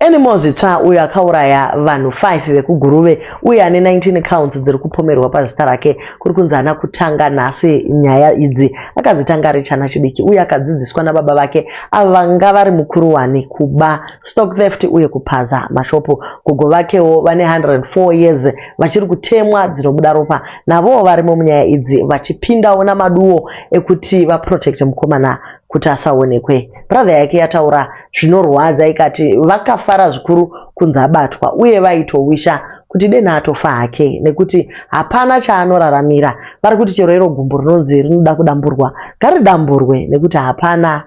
Animals itsva uyo akauraya vanhu 5 vekuguruve uye ane 19 counts dziri kupomerwa pazita rake. Kuri kunzi haana kutanga nhasi nyaya idzi, akadzitanga ari chana chidiki uye akadzidziswa nababa vake ava vanga vari mukuru wani kuba, stock theft uye kupaza mashopu. Gogo vakewo vane 104 years vachiri kutemwa dzinobuda ropa, navowo varimo munyaya idzi vachipindawo namaduo ekuti vaprotect mukomana kuti asaonekwe. Brother yake yataura zvinorwadza ikati vakafara zvikuru kunzi abatwa uye vaitowisha kuti dena atofa hake nekuti hapana chaanoraramira. Vari kuti chero iro gumbo rinonzi rinoda kudamburwa ngaridamburwe nekuti hapana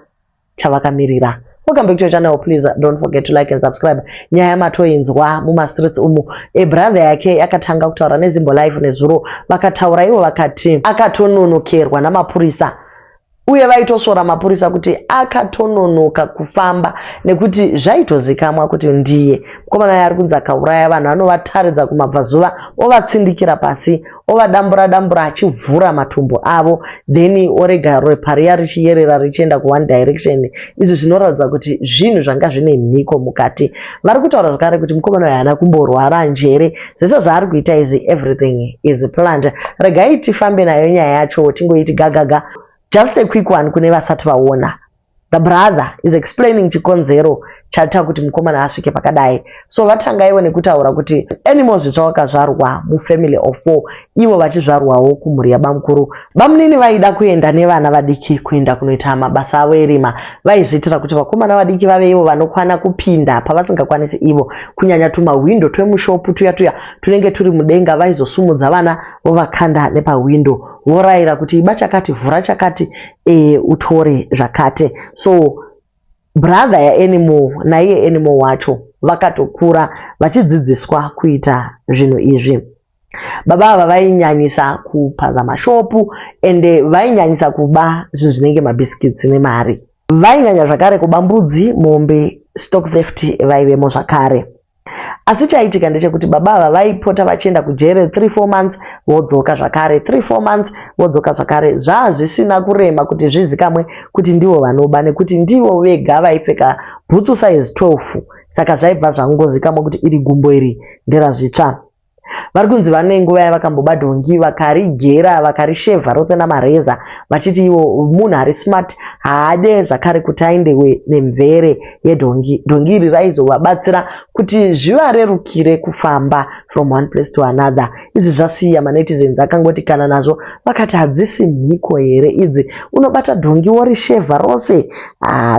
chavakamirira. Welcome back to your channel. Please don't forget to like and subscribe. Nyaya matoinzwa mumastreets umu. Brother yake yakatanga kutaura neZimbo Live nezuro vakataura ivo vakati akatononokerwa namapurisa uye vaitosora mapurisa kuti akatononoka kufamba nekuti zvaitozikamwa kuti ndiye mukomana yari kunzi akauraya vanhu anovataridza kumabvazuva ovatsindikira pasi ovadambura achivhura matumbu avo then orega ropa riya richiyerera richienda kuone direction. Izvi zvinoratidza kuti zvinhu zvanga zvine mhiko mukati. Vari kutaura zvakare kuti mukomana uyu haana kumborwara njere, zvese zvaari kuita izvi everything is planned. Regai tifambe nayo nyaya yacho tingoiti gagaga. Just a quick one kune vasati vaona. The brother is explaining chikonzero chaita kuti mukomana asvike pakadai. So vatanga ivo nekutaura kuti animals zvitsva vakazvarwa mufamily of 4, ivo vachizvarwawo kumhuri yabamukuru. Bamunini vaida kuenda nevana vadiki kuenda kunoita mabasa avo erima. Vaizviitira kuti vakomana vadiki vave ivo vanokwana kupinda pavasingakwanisi ivo, kunyanya tumawindo twemushopu tuya tunenge turi mudenga. Vaizosumudza vana vovakanda nepawindo vorayira kuti iba chakati vhura chakati utore zvakate. So brother yaanimal naiye animal wacho vakatokura vachidzidziswa kuita zvinhu izvi. Baba ava vainyanyisa kupaza mashopu ende vainyanyisa kuba zvinhu zvinenge mabhiskits nemari. Vainyanya zvakare kuba mbudzi, mombe, stock theft vaivemo zvakare. Asi chaitika ndechekuti baba ava vaipota vachienda kujere 3-4 months vodzoka zvakare, 3-4 months vodzoka zvakare. Zvisina kurema kuti zvizikamwe kuti ndivo vanoba nekuti ndivo vega vaipfeka bhutsu size 12. Saka zvaibva zvangozikamwa kuti iri gumbo iri nderazvitsva. Vari kunzi vane nguva yavakamboba dhongi vakarigera vakarishevha rose namareza vachiti ivo munhu ari smart haade zvakare kuti aendewe nemvere yedhongi. Dhongi iri raizovabatsira kuti zvivarerukire kufamba from one place to another. Izvi zvasiya manetizens akangoti kana nazvo vakati hadzisi mhiko here idzi, unobata dhongi worishevha rose.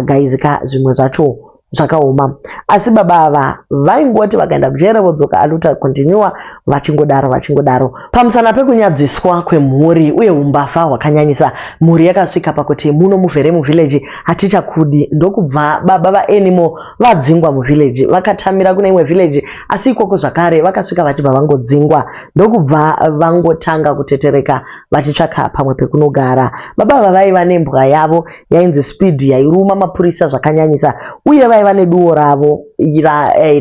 Gaizika zvimwe zvacho zvakaoma. Asi baba ava vaingoti vakaenda kujere vodzoka aluta continua vachingodaro. Pamusana pekunyadziswa kwemhuri uye umbafa hwakanyanyisa, mhuri yakasvika pakuti muno muvhere muvillage hatichakudi. Ndokubva baba vaanimal vadzingwa muvillage vakatamira kune imwe village, asi ikoko zvakare vakasvika vachibva vangodzingwa. Ndokubva vangotanga kutetereka vachitsvaka pamwe pekunogara. Baba ava vaiva nembwa yavo yainzi Speed yairuma mapurisa zvakanyanyisa uye vaiva neduo ravo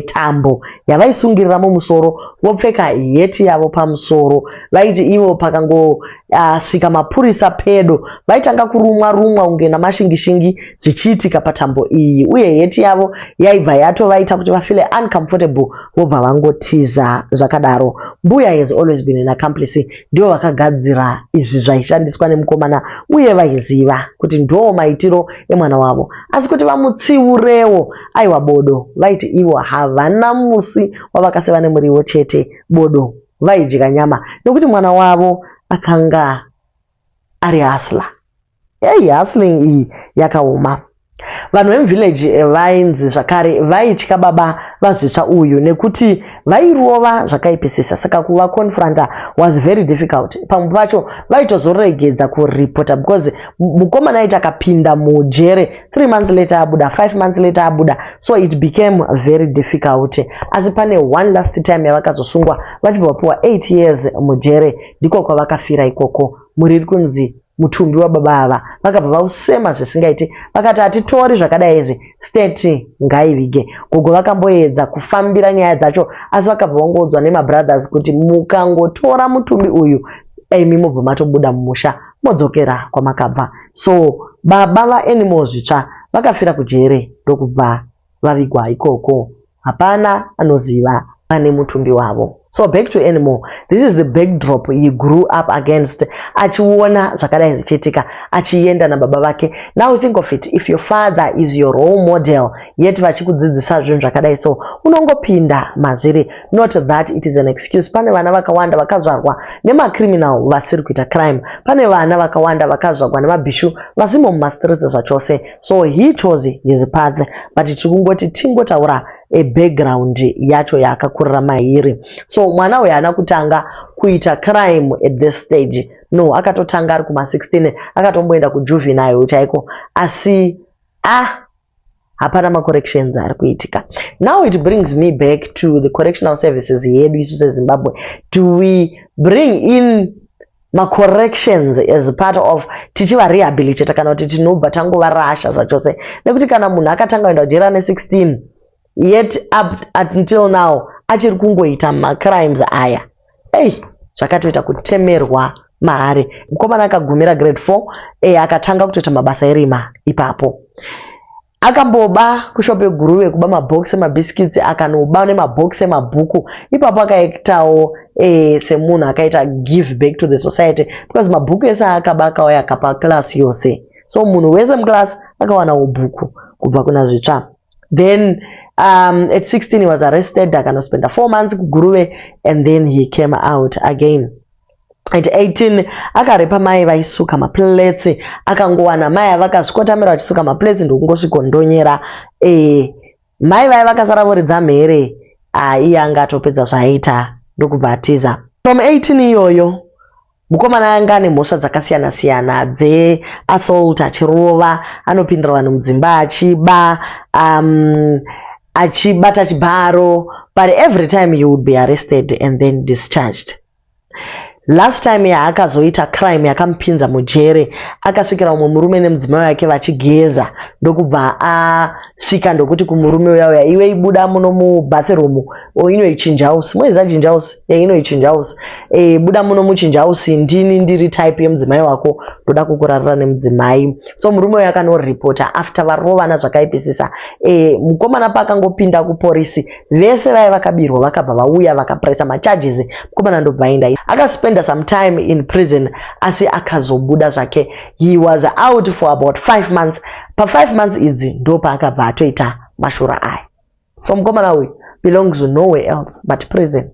tambo yavaisungirira mumusoro vopfeka heti yavo pamusoro. Vaiti ivo pakangosvika mapurisa pedo vaitanga kurumwa unge namashingishingi zvichiitika patambo iyi, uye heti yavo yaibva yatovaita kuti vafile uncomfortable vobva vangotiza zvakadaro. Mbuya has always been an accomplice. Ndivo vakagadzira izvi zvaishandiswa nemukomana uye vaiziva kuti ndo maitiro emwana wavo, asi kuti vamutsiurewo aiwa bodo. Vaiti ivo havana musi wavakaseva nemuriwo chete, bodo vaidya nyama nekuti mwana wavo akanga ari hustler. Hustling iyi yakaoma. Vanhu vemuvillage vainzi zvakare vaitya baba vazvitsva uyu nekuti vairova zvakaipisisa, saka kuvakonfronta was very difficult. Pamwe pacho vaitozoregedza kuripota because mukomana aiti akapinda mujere 3 months later abuda, 5 months later abuda, so it became very difficult. Asi pane one last time yavakazosungwa vachibva vapiwa 8 years mujere, ndiko kwavakafira ikoko. Muri kunzi mutumbi wababa ava vakabva vausema zvisingaiti, vakati hatitori zvakadai izvi, state ngaivige. Gogo vakamboedza kufambira nyaya dzacho, asi vakabva vangodzwa nemabrothers kuti mukangotora mutumbi uyu imi mobva matobuda mumusha modzokera kwamakabva. So baba vaanimal zvitsva vakafira kujere ndokubva vavigwa ikoko. hapana anoziva pane mutumbi wavo. So back to Animal. This is the backdrop he grew up against. Achiona zvakadai zvichiitika, achienda nababa vake. Now think of it, if your father is your role model, yet vachikudzidzisa zvinhu zvakadai so, unongopinda mazviri. Not that it is an excuse. Pane vana vakawanda vakazvarwa nemacriminal vasiri kuita crime. Pane vana vakawanda vakazvarwa nemabhishu vasimo mumastreets zvachose. So he chose his path. But tikungoti tingotaura a background yacho yakakurira mairi. So mwana uyu haana kutanga kuita crime at this stage. No, akatotanga ari kuma 16, akatomboenda kujuvenile chaiko. Asi hapana ma-corrections ari kuitika. Now it brings me back to the correctional services yedu isu seZimbabwe. Do we bring in ma-corrections as part of tichiva rehabilitate kana kuti tinobva tangovarasha zvachose? Nekuti kana munhu akatanga kuenda kujera ne16 yet up until now achiri kungoita macrimes aya, zvakatoita kutemerwa mahari. Mukomana akagumira grade 4 akatanga kutoita mabasa erima ipapo. Akamboba kushope guruve kuba mabhox emabhiskits, akanoba nemabhox emabhuku. Ipapo akaitawo semunhu akaita give back to the society, because mabhuku ese akaba akauya akapa class yose. So munhu wese mclass akawanawo bhuku kubva kuna zvitsva. Then at 16 he was arrested, akanospenda 4 months kuguruve, and then he came out again. At 18 akarepa mai vaisuka maplates, akangowana mai vakazvikotamira vachisuka maplates ndokungosvikondonyera. Mai vai vakasara voridza mhere, iye anga atopedza zvaaita ndokubhatiza. From 18 iyoyo mukomana anga ane mhosva dzakasiyana siyana dzeassault, achirova, anopindira vanhu mudzimba, achiba, achibata chibharo, but every time he would be arrested and then discharged. Last time yaakazoita crime yakamupinza mujere, akasvikira umwe murume nemudzimai wake vachigeza, ndokubva asvika ndokuti kumurume uya iwe ibuda muno mubathroom inoichinja house. Moiziva chinja house? Inoichinja house. Buda muno muchinja house, ndini ndiri type yemudzimai wako, ndoda kukurarira nemudzimai. So murume uya akanoripota after varovana zvakaipisisa. Mukomana pakangopinda kupolisi, vese vai vakabirwa vakabva vauya vakapresa macharges. Mukomana ndobva aenda. Akaspenda some time in prison, asi akazobuda zvake. He was out for about 5 months. Pa 5 months idzi ndo paakabva atoita mashura aya. So mukomana uyu belongs to nowhere else but prison.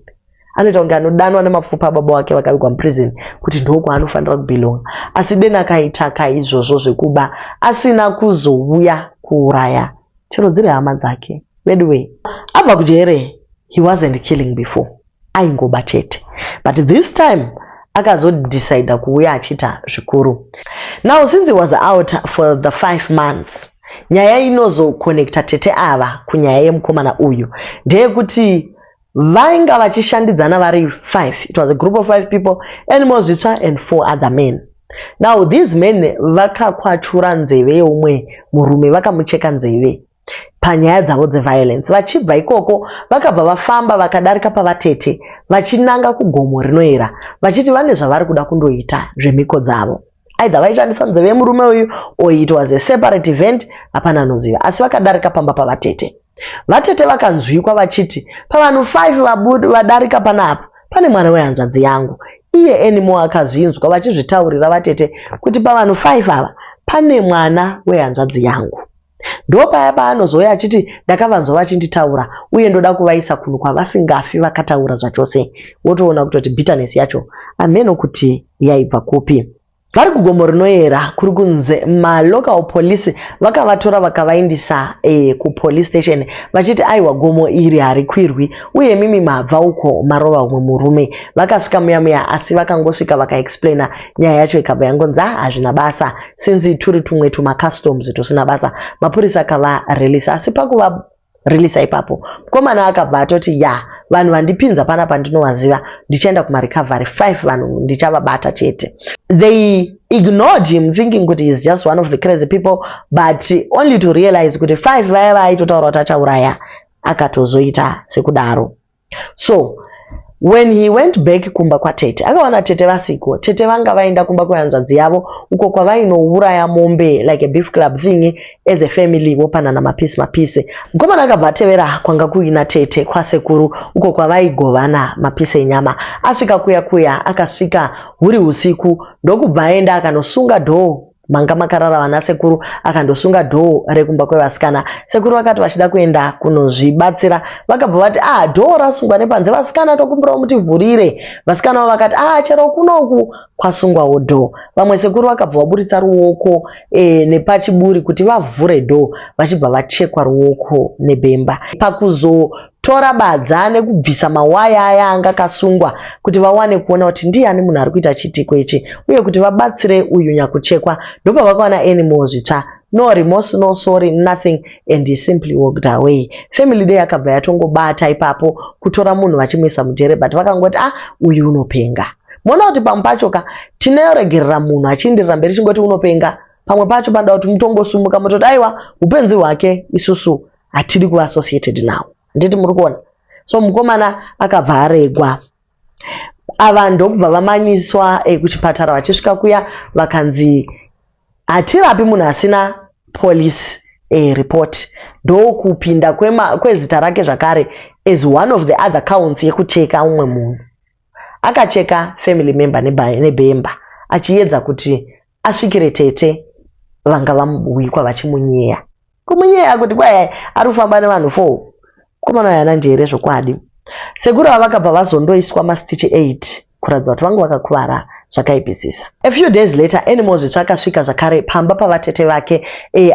Anoita kunge anodanwa nemapfupa baba wake vakavigwa muprison kuti ndoko anofanira kubelonga. Asi dena akaita izvozvo zvekuba asina kuzouya kuuraya chero dziri hama dzake. By the way, abva kujere, he wasn't killing before. Aingoba chete. But this time akazodecide kuuya achita zvikuru. Now since he was out for the 5 months, nyaya inozokonekta tete ava kunyaya yemukomana uyu ndeyekuti vainga vachishandidzana vari 5. It was a group of 5 people, Animal Zvitsva and 4 other men. Now these men vakakwatura nzeve yeumwe murume, vakamucheka nzeve panyaya dzavo dzeviolence. Vachibva ikoko vakabva vafamba vakadarika pavatete vachinanga kugomo rinoera, vachiti vane zvavari kuda kundoita zvemhiko dzavo. Either vaishandisa nzeve yemurume uyu or it was a separate event, hapana anoziva, asi vakadarika pamba pavatete. Vatete vakanzwikwa vachiti pavanhu 5 vadarika panapa pane mwana wehanzvadzi yangu. Iye Animal akazvinzwa vachizvitaurira vatete kuti pavanhu 5 ava pane mwana wehanzvadzi yangu. Ndopaya paanozoya achiti ndakavanzwa vachinditaura uye ndoda kuvaisa kunhu kwavasingafi vakataura zvachose. Wotoona kutoti bitterness yacho ameno kuti yaibva kupi. Vari kugomo rinoera kuri kunze, malocal police vakavatora vakavaindisa kupolice station vachiti aiwa gomo iri harikwirwi uye mimi mabva uko marova umwe murume. Vakasvika muya asi vakangosvika vakaexplaina nyaya yacho ikabva yangonzi hazvina basa, since turi tumwe tumacustoms tusina basa. Mapurisa akavareleasa, asi pakuva release ipapo mukomana akabva atoti vanhu vandipinza panapa ndinovaziva, ndichaenda kumarecovery 5 vanhu ndichavabata chete. They ignored him thinking kuti he is just one of the crazy people, but only to realize kuti 5 vaya vaitotaura kuti achauraya akatozoita sekudaro. So When he went back kumba kwa tete, akawana tete vasiko. Tete vanga vaenda kumba kwa hanzvadzi yavo, uko kwavainouraya mombe like a beef club thing as a family, vopanana mapisi. Mukomana akabva atevera kwanga kuina tete kwasekuru, uko kwavaigovana mapisi enyama. Asvika kuya akasvika huri usiku, ndokubva aenda akanosunga dhoo. Manga makarara vana sekuru akandosunga dhoo rekumba kwevasikana. Sekuru vakati vachida kuenda kunozvibatsira vakabva vati dhoo rasungwa nepanze, vasikana tokumbirawo mutivhurire. Vasikana vakati chero kunoku kwasungwawo dhoo. Vamwe sekuru vakabva vaburitsa ruoko nepachiburi kuti vavhure dhoo, vachibva vachekwa ruoko nebhemba. Pakuzotora badza nekubvisa mawaya aya anga akasungwa kuti vawane kuona kuti ndiani munhu ari kuita chitiko ichi, uye kuti vabatsire uyu nyakuchekwa, ndopa vakawana animal zvitsva. No remorse, no sorry, nothing, and he simply walked away. Family day yakabva yatongobata ipapo kutora munhu vachimuisa mujere, but vakangoti uyu unopenga. Mona kuti pamwe pachoka tinoregerera munhu achiindirira mberi chingoti unopenga, pamwe pacho panoda kuti mutongosumuka mutoti aiwa upenzi hwake isusu hatidi kuva associated nawo. Nditi muri kuona? So mukomana akabva aregwa. Ava ndokubva vamanyiswa kuchipatara, vachisvika kuya vakanzi hatirapi munhu asina police report. Ndokupinda kwezita rake zvakare as one of the other counts yekucheka umwe munhu. Akacheka family member nebhemba achiedza kuti asvikire tete vanga vamuwikwa vachimunyeya. Kumunyeya kuti kwai ari kufamba nevanhu 4. Komana yana njere zvokwadi. Sekuru vakabva vazondoiswa mastitch 8 kuratidza kuti vanga vakakuvara zvakaipisisa. A few days later animal zvitsva akasvika zvakare pamba pavatete vake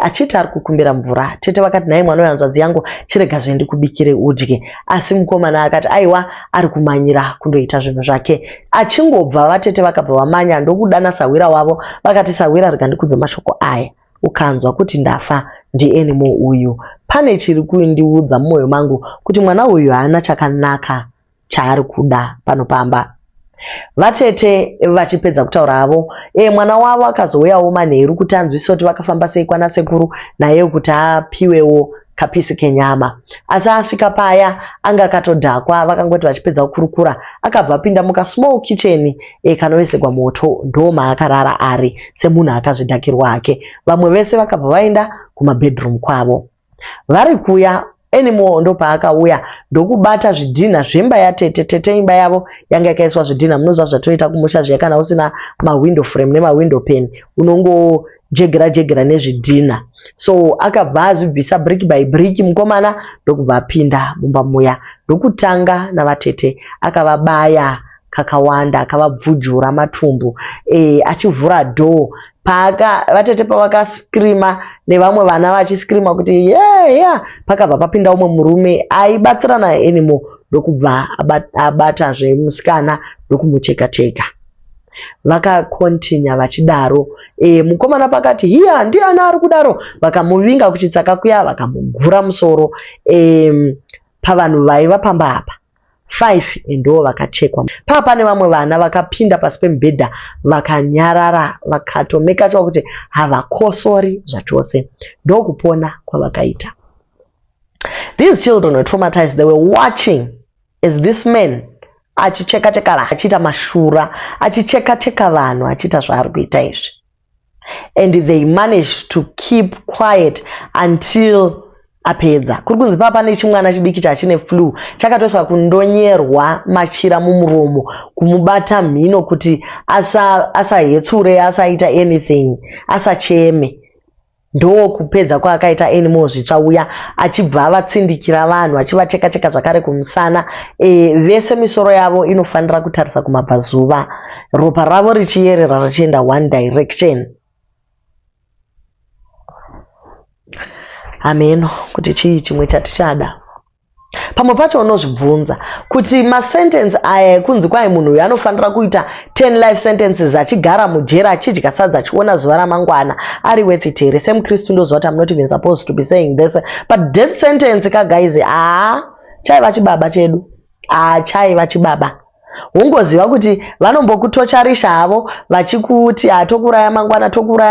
achiti ari kukumbira mvura. Tete vakati nhai mwana wehanzvadzi yangu chirega zvendikubikire udye. Asi mukomana akati aiwa ari kumanyira kundoita zvinhu zvake. Achingobva vatete vakabva vamanya ndokudana sawira wavo vakati sawira rega ndikudze mashoko aya. Ukanzwa kuti ndafa ndianimal uyu, pane chiri kuindiudza mumwoyo mangu kuti mwana uyu haana chakanaka chaari kuda panopamba. Vatete vachipedza kutaura havo, mwana wavo akazouyawo manheru kuti anzwise kuti vakafamba sei kwana sekuru naye kuti apiwewo kapisi kenyama. Asi asvika paya anga akatodhakwa, vakangoti vachipedza kukurukura akabva apinda muka small kitchen kanoveserwa moto, ndoma akarara ari semunhu akazvidhakirwa hake. Vamwe vese vakabva vaenda kumabedroom kwavo. Vari kuya animal ndopaakauya ndokubata zvidhina zvemba yatete. Tete imba yavo yanga yakaiswa zvidhina, munoziva zvatoita kumusha zviya kana usina mawindow frame nemawindow pane unongojegera nezvidhina. So akabva azvibvisa brick by brick mukomana ndokubva apinda mumba muya ndokutanga navatete akavabaya kakawanda, akavabvujura matumbu achivhura dhoo. Vatete pavakaskrima nevamwe vana vachiskrima kuti yeah, pakabva papinda umwe murume aibatsirana animal ndokubva abata zvemusikana ndokumucheka-cheka. Vakakontinya vachidaro. Mukomana pakati hiya ndiani ari kudaro, vakamuvinga kuchitsaka kuya vakamugura musoro. Pavanhu vaiva pamba apa 5 ndo vakachekwa. Pane vamwe vana vakapinda pasi pemubhedha vakanyarara vakatomeka sure kuti havakosori zvachose. Ndokupona kwavakaita. These children were traumatized. They were watching as this man achicheka-cheka, achiita mashura, achicheka-cheka vanhu, achiita zvaari kuita izvi. And they managed to keep quiet until apedza. Kuri kunzi papa nechimwana chidiki chachine flu chakatoiswa kundonyerwa machira mumuromo kumubata mhino kuti asahetsure, asaita anything, asacheme. Ndo kupedza kwaakaita animal zvitsva uya achibva avatsindikira vanhu achivacheka-cheka zvakare kumusana. Vese misoro yavo inofanira kutarisa kumabvazuva, ropa ravo richiyerera richienda one direction. Amen. Kuti chii chimwe chatichada. Pamwe pacho unozvibvunza kuti masentence aya kunzi kwai munhu uyu anofanira kuita 10 life sentences achigara mujera achidya sadza achiona zuva ramangwana, ari worth it here? SemuKristu ndoziva kuti I'm not even supposed to be saying this, but death sentence guys, chaiva chibaba chedu, chaiva chibaba. Ungoziva kuti vanombokutocharisha havo vachikuti tokuraya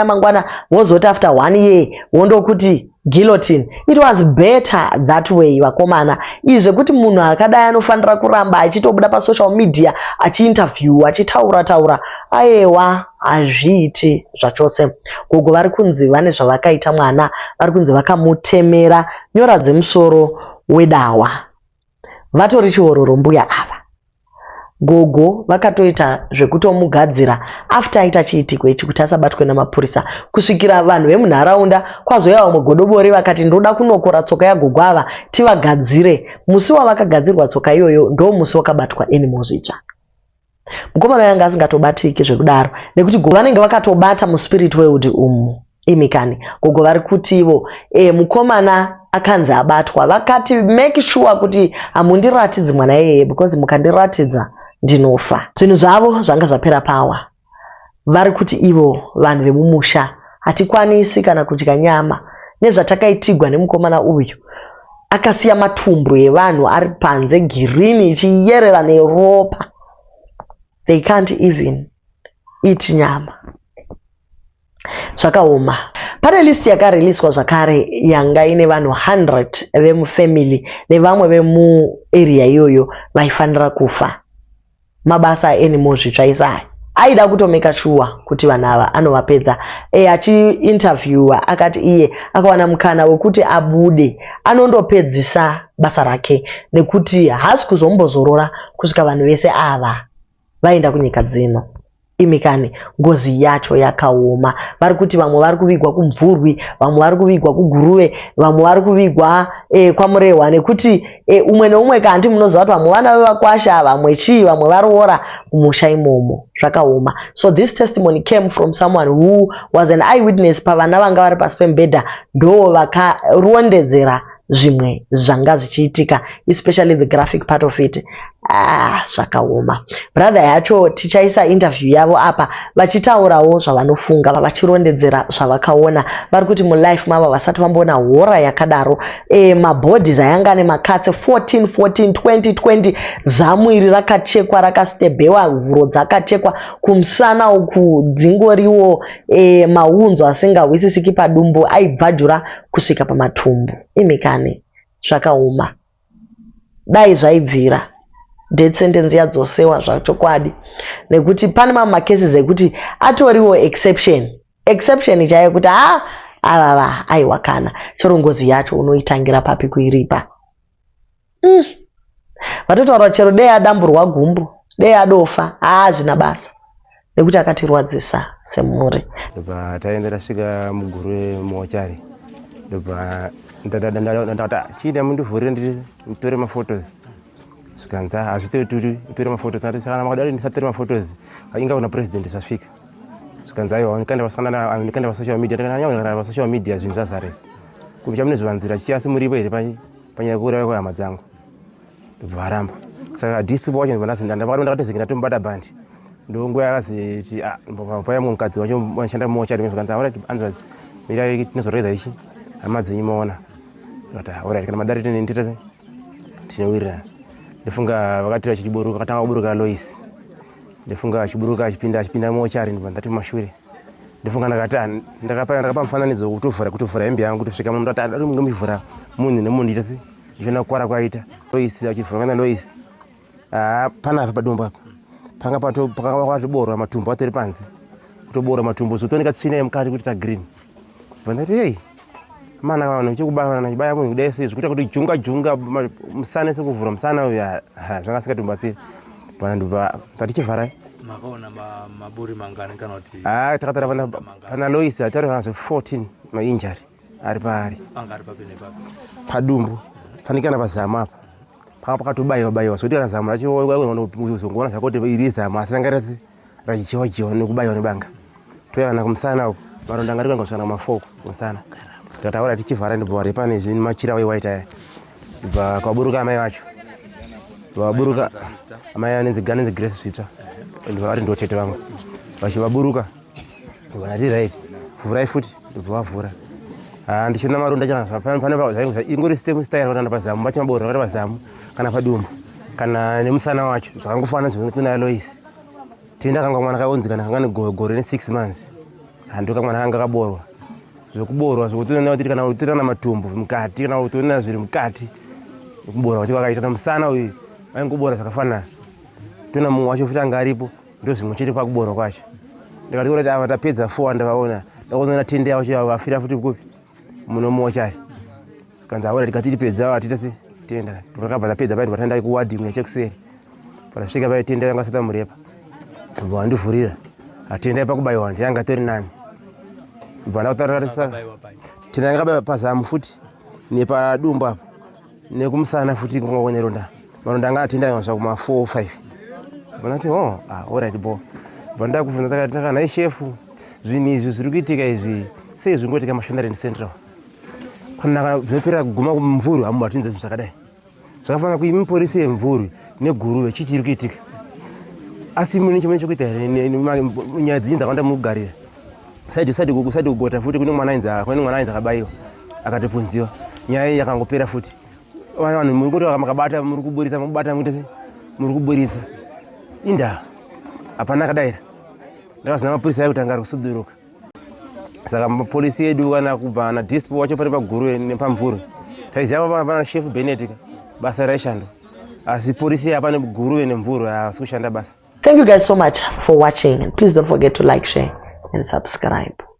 mangwana, wozoti after 1 year wondokuti guillotine. It was better that way vakomana. Izve kuti munhu akadai anofanira kuramba achitobuda pasocial media achiinterview achitaura aiwa hazviiti zvachose. Gogo vari kunzi vane zvavakaita mwana, vari kunzi vakamutemera nyora dzemusoro wedawa. Vatori chihororo mbuya ava. Gogo vakatoita zvekutomugadzira after aita chiitiko ichi kuti asabatwe namapurisa, kusvikira vanhu vemunharaunda kwazoya vamwe godobori vakati ndoda kunokora tsoka yagogo ava tivagadzire. Musi wavakagadzirwa tsoka iyoyo ndo musi wakabatwa animals itsva. Mukomana yanga asingatobatiki zvekudaro nekuti gogo vanenge vakatobata muspirit world umu. Imikani gogo vari kuti ivo mukomana akanzi abatwa vakati make sure kuti hamundiratidzi mwana iyeye because mukandiratidza ndinofa. Zvinhu zvavo zvanga zvapera pawa. Vari kuti ivo vanhu vemumusha hatikwanisi kana kudya nyama nezvatakaitigwa nemukomana uyu. Akasiya matumbu evanhu ari panze girini ichiyerera neropa. They can't even eat nyama. Zvakaoma. Pane list yakareliswa zvakare yanga ine vanhu 100 vemufamily nevamwe vemuarea iyoyo vaifanira kufa. Mabasa aanimal zvitsvaisa aida kutomeka sure kuti vanhu ava anovapedza. Achiinterviewa akati iye akawana mukana wekuti abude anondopedzisa basa rake nekuti haasi kuzombozorora kusvika vanhu vese ava vaenda kunyika dzino. Imikani ngozi yacho yakaoma. Vari kuti vamwe vari kuvigwa kumvurwi, vamwe vari kuvigwa kuguruve, vamwe vari kuvigwa kwamurehwa nekuti umwe neumwe kandi munoziva kuti vamwe vana vevakwasha, vamwe chii, vamwe varoora mumusha imomo. Zvakaoma. So this testimony came from someone who was an eyewitness pavana vanga vari pasi pembedha ndo vakarondedzera zvimwe zvanga zvichiitika, especially the graphic part of it. Zvakaoma. Brother yacho tichaisa interview yavo apa vachitaurawo zvavanofunga vachirondedzera zvavakaona. Vari kuti mulife mava vasati vamboona hora yakadaro. Mabhodhis ayanga nemakatsi 14 20 zamu iri rakachekwa rakastebhewa, huro dzakachekwa kumusana uku dzingoriwo maunzo asingahwisisiki padumbu aibvadhura kusvika pamatumbu. Imikani zvakaoma. Dai zvaibvira death sentence yadzosewa zvachokwadi nekuti pane mamwe macases ekuti atoriwo exception chaiyo kuti avava aiwa kana chero ngozi yacho unoitangira papi kuiripa. Vatotaura chero dei adamburwa gumbu, dei adofa zvina basa nekuti akatirwadzisa semhuri. Ndobva taenda tasvika muguru mochari ndobva ndata chiita mundivhurire nditore maphotos zvikanza hazvitoturi utore maphotos nati saka makadari ndisatore maphotos inga kuna president zvasvika zvikanza aiwa ndikanda pasocial media ndikanyanya pasocial media zvinhu zvazaresa kucha mune zvivanzira chiasi muripo here panyaya kuuraya kwehama dzangu ndobva varamba saka hadhisi wacho ndandapakatondakatozekenda tomubata bhandi ndonguva yakaziti paya mumwe mukadzi wacho washanda mochari zvikanza aurati anzwa mirai tinozoreza ichi hama dzenyu maona alright kana madari tinendita tinowirira ndofunga vakati vachiburuka katanga kuburuka Lois ndofunga achiburuka achipinda mochari ndobva ndati mumashure ndofunga ndakati ndakapa mufananidzo kutovhura hembe yangu kutosvika munhu ndati ari mungamuvhura munhu nemunhu nditasi ndichona kukwara kwaita Lois achivhura kana Lois panapa padombo apa panga pakatoborwa matumbu atori panze kutoborwa matumbu zotooneka tsvina yemukati kuti tagreen bva ndati hey mana vanhu chekubaya munhu kudai sei zvekuita kuti junga musana sekuvhura musana uyu zvangasikatombatsiri ndobva tatichivharai makaona maburi mangani kana kuti takatara pana Lois atari kana 14 mainjari ari paari anga ari papi nepapi padumbu fanikana pazamu apa panga pakatobayiwa zvokuti kana zamu rachizongoona zvako kuti iri zamu asi ranga rachichiwa nekubayiwa nebanga toya kana kumusana uku maronda anga rikangosvika mafoko kumusana ndataura tichivhara ndobva pane zvini machira wewaita aya ndobva kwaburuka amai vacho vaburuka amai anenzi Grace Svitsva vari ndotete vamwe vachivaburuka ndobva ndati right vhurai futi ndobva vavhura ndichiona maronda chana ingori style rona pazamu vachimaborwa vakati pazamu kana padumbu kana nemusana wacho zvakangofana zvekuna Lois tienda kanga mwana kaunzi kana kanga gore ne 6 months handoka mwana kanga kaborwa zvokuborwa zvokutoona kuti kana utorana matumbu mukati kana utorana zviri mukati kuborwa kuti wakaita musana uyu vaingobora zvakafanana tona mumwe wacho futi anga aripo ndo zvimwe chete kwakuborwa kwacho ndikationa kuti ava tapedza 4 ndavaona ndakuona tende yavo vafira futi kupi muno mochari sikanzi aona tikati tipedza atita se tenda tukakabva tapedza pai ndikatanda kuwadi imwe chekuseri pasvika pai tenda yanga sata murepa bva wandivhurira atenda yepakubayiwa ndiyanga tori nani bva ndakutaurisa tenda yangabaiwa pazamu futi nepadumbu apo nekumusana futi kungaone ronda maronda anga atenda yawasva kuma 4 5 vanati alright bo bva ndakubvunza takati nai shefu zvinhu izvi zviri kuitika izvi sei zvingoitika Mashonaland Central kunaka zvinopera kuguma kumvuri hamubatinze zvinhu zvakadai zvakafanira kuti mupolisi yemvuri neguruve chichiri kuitika asi mune chimwe chekuita here nyaya dzinyi dzakawanda mukugarira saidi kugota futi kune mwana ainzi akabayiwa akatopunziwa nyaya iyi yakangopera futi vanhu muri kuti makabata muri kuburisa mubata muite muri kuburisa inda hapana akadaira ndakazina mapurisa aikutanga ari kusuduruka saka mapolisi edu kana kubva na dispo wacho pane paguru nepamvuri taiziva pana chef Benetika basa raishando asi polisi hapane guru nemvuri hasi kushanda basa. Thank you guys so much for watching, and please don't forget to like, share and subscribe.